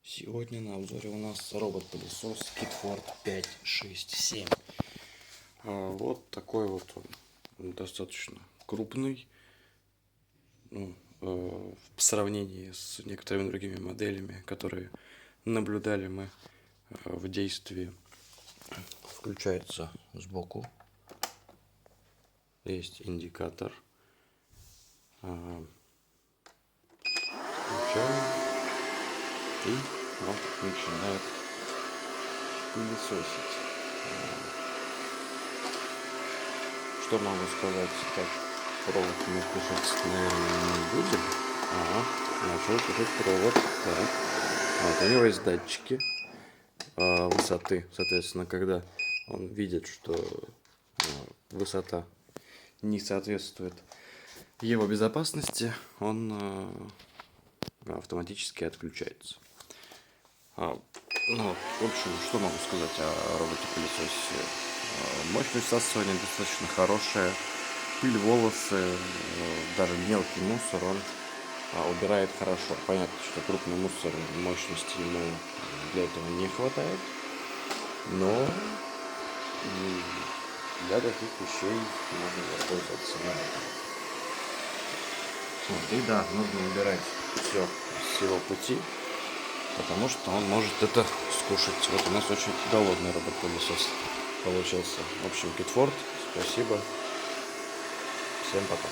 Сегодня на обзоре у нас робот-пылесос Kitford 567. Вот такой вот он достаточно крупный. В сравнении с некоторыми другими моделями, которые наблюдали мы в действии. Включается сбоку. Есть индикатор. Включаем. И он начинает пылесосить. Что могу сказать? Так, провод мы кушать, наверное, не будем. Начал кушать провод. Так. Вот, у него есть датчики высоты. Соответственно, когда он видит, что высота не соответствует его безопасности, он автоматически отключается. В общем, что могу сказать о роботе-пылесосе? Мощность всасывания достаточно хорошая. Пыль, волосы, даже мелкий мусор он убирает хорошо. Понятно, что крупный мусор, мощности ему для этого не хватает. Но для таких вещей можно воспользоваться. И да, нужно убирать все с его пути, потому что он может это скушать. Вот у нас очень голодный робот-пылесос получился. В общем, Kitford, спасибо. Всем пока.